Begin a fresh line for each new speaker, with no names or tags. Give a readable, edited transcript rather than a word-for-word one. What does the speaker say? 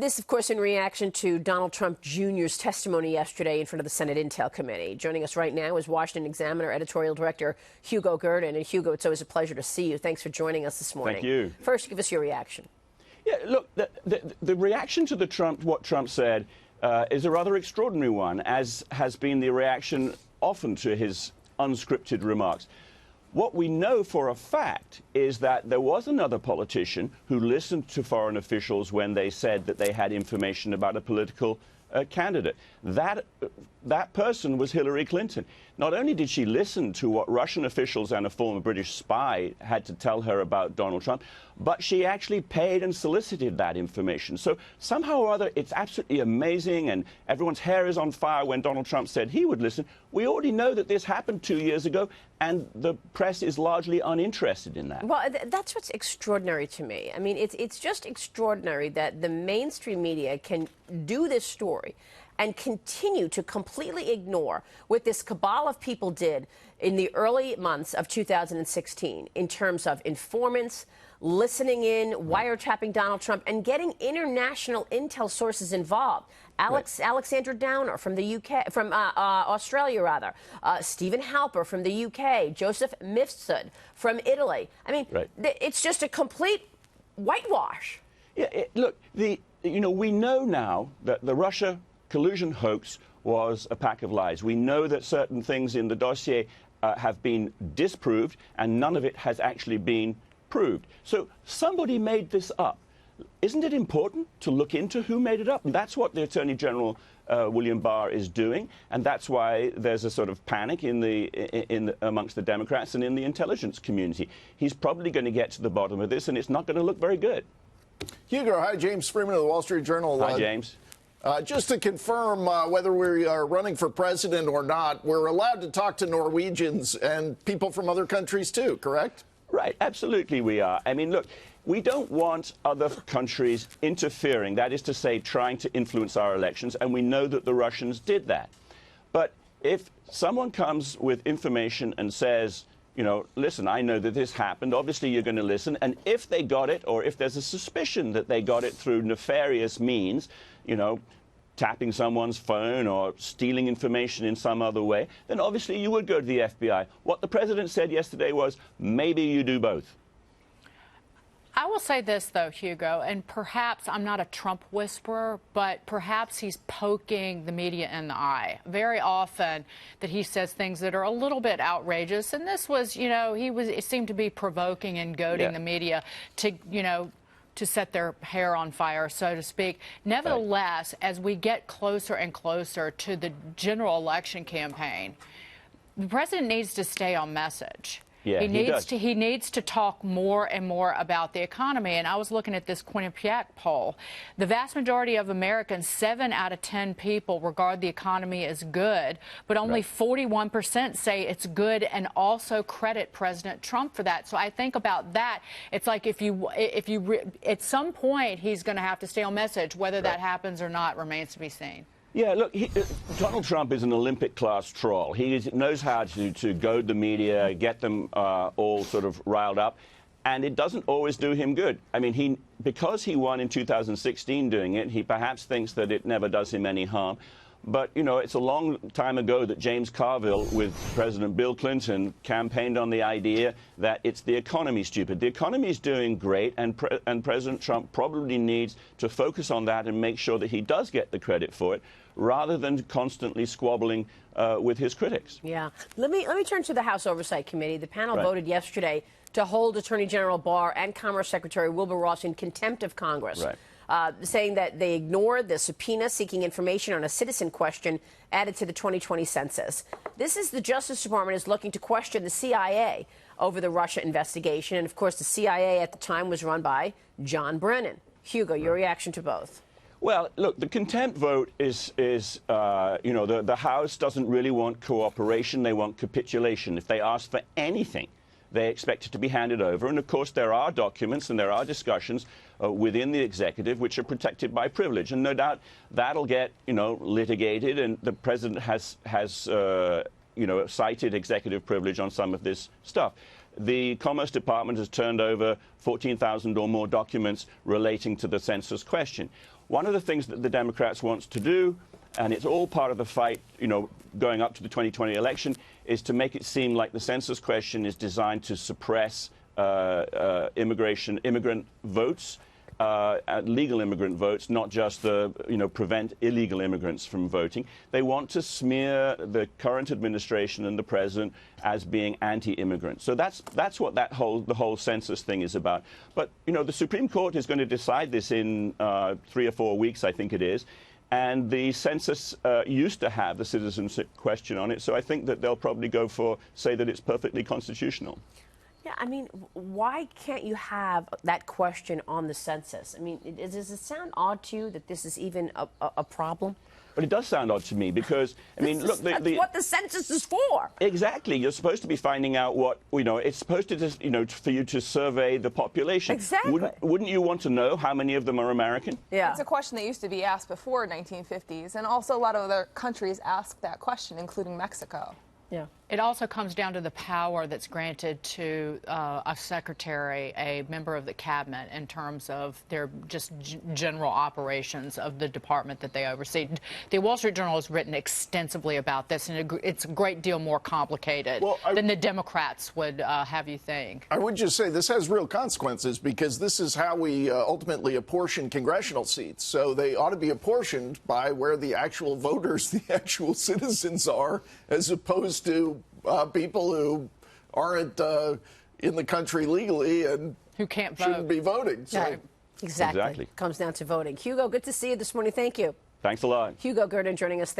This, of course, in reaction to Donald Trump Jr.'s testimony yesterday in front of the Senate Intel Committee. Joining us right now is Washington Examiner editorial director Hugo Gurdon. And Hugo, it's always a pleasure to see you. Thanks for joining us this morning.
Thank you.
First, give us your reaction.
Yeah, look, the reaction to what Trump said is a rather extraordinary one, as has been the reaction often to his unscripted remarks. What we know for a fact is that there was another politician who listened to foreign officials when they said that they had information about a political candidate. That person was Hillary Clinton. Not only did she listen to what Russian officials and a former British spy had to tell her about Donald Trump, but she actually paid and solicited that information. So somehow or other, it's absolutely amazing, and everyone's hair is on fire when Donald Trump said he would listen. We already know that this happened 2 years ago, and the press is largely uninterested in that.
Well, that's what's extraordinary to me. I mean, it's just extraordinary that the mainstream media can do this story and continue to completely ignore what this cabal of people did in the early months of 2016 in terms of informants, listening in, wiretapping Donald Trump, and getting international intel sources involved. Alexander Downer from the UK, from Australia rather, Stephen Halper from the UK, Joseph Mifsud from Italy. I mean, it's just a complete whitewash.
Yeah, look, we know now that the Russia collusion hoax was a pack of lies. We know that certain things in the dossier have been disproved, and none of it has actually been proved. So somebody made this up. Isn't it important to look into who made it up? And that's what the Attorney General, William Barr, is doing, and that's why there's a sort of panic amongst the Democrats and in the intelligence community. He's probably going to get to the bottom of this, and it's not going to look very good.
Hugo, hi, James Freeman of the Wall Street Journal.
Hi, James.
Just to confirm whether we are running for president or not, we're allowed to talk to Norwegians and people from other countries too, correct?
Right, absolutely we are. I mean, look, we don't want other countries interfering, that is to say, trying to influence our elections, and we know that the Russians did that. But if someone comes with information and says, you know, listen, I know that this happened, obviously you're going to listen, and if they got it, or if there's a suspicion that they got it through nefarious means, you know, tapping someone's phone or stealing information in some other way, then obviously you would go to the FBI. What the president said yesterday was, maybe you do both.
I will say this, though, Hugo, and perhaps I'm not a Trump whisperer, but perhaps he's poking the media in the eye. Very often that he says things that are a little bit outrageous. And this was, you know, it seemed to be provoking and goading the media to, you know, to set their hair on fire, so to speak. Nevertheless, as we get closer and closer to the general election campaign, the president needs to stay on message.
Yeah,
he needs to talk more and more about the economy. And I was looking at this Quinnipiac poll. The vast majority of Americans, 7 out of 10 people, regard the economy as good, but only 41% say it's good and also credit President Trump for that. So I think about that. It's like if you at some point he's going to have to stay on message. Whether that happens or not remains to be seen.
Yeah, look, Donald Trump is an Olympic-class troll. He knows how to goad the media, get them all sort of riled up, and it doesn't always do him good. I mean, because he won in 2016 doing it, he perhaps thinks that it never does him any harm. But, you know, it's a long time ago that James Carville, with President Bill Clinton, campaigned on the idea that it's the economy, stupid. The economy is doing great, and President Trump probably needs to focus on that and make sure that he does get the credit for it, rather than constantly squabbling with his critics.
Yeah. Let me turn to the House Oversight Committee. The panel voted yesterday to hold Attorney General Barr and Commerce Secretary Wilbur Ross in contempt of Congress. Saying that they ignored the subpoena seeking information on a citizen question added to the 2020 census. This is the Justice Department is looking to question the CIA over the Russia investigation. And, of course, the CIA at the time was run by John Brennan. Hugo, your reaction to both?
Well, look, the contempt vote is you know, the House doesn't really want cooperation. They want capitulation. If they ask for anything, they expect it to be handed over. And, of course, there are documents and there are discussions within the executive which are protected by privilege. And no doubt that'll get, you know, litigated. And the president has you know, cited executive privilege on some of this stuff. The Commerce Department has turned over 14,000 or more documents relating to the census question. one of the things that the Democrats want to do, and it's all part of the fight, going up to the 2020 election, is to make it seem like the census question is designed to suppress immigrant votes, legal immigrant votes, not just prevent illegal immigrants from voting. They want to smear the current administration and the president as being anti-immigrant. So that's what the whole census thing is about. But the Supreme Court is going to decide this in 3 or 4 weeks, I think it is. And the census used to have the citizenship question on it, so I think that they'll probably say that it's perfectly constitutional.
Yeah, I mean, why can't you have that question on the census? I mean, does it sound odd to you that this is even a problem?
But it does sound odd to me because, I mean, look,
that's what the census is for.
Exactly. You're supposed to be finding out what, it's supposed to just, for you to survey the population.
Exactly.
Wouldn't you want to know how many of them are American?
Yeah. It's a question that used to be asked before 1950s, and also a lot of other countries ask that question, including Mexico.
Yeah.
It also comes down to the power that's granted to a secretary, a member of the cabinet, in terms of their just general operations of the department that they oversee. The Wall Street Journal has written extensively about this, and it's a great deal more complicated than the Democrats would have you think.
I would just say this has real consequences because this is how we ultimately apportion congressional seats. So they ought to be apportioned by where the actual voters, the actual citizens are, as opposed to people who aren't in the country legally and
who can't vote.
Shouldn't be voting. So.
Right. Exactly. Comes down to voting. Hugo, good to see you this morning. Thank you.
Thanks a lot.
Hugo Gurdon joining us there.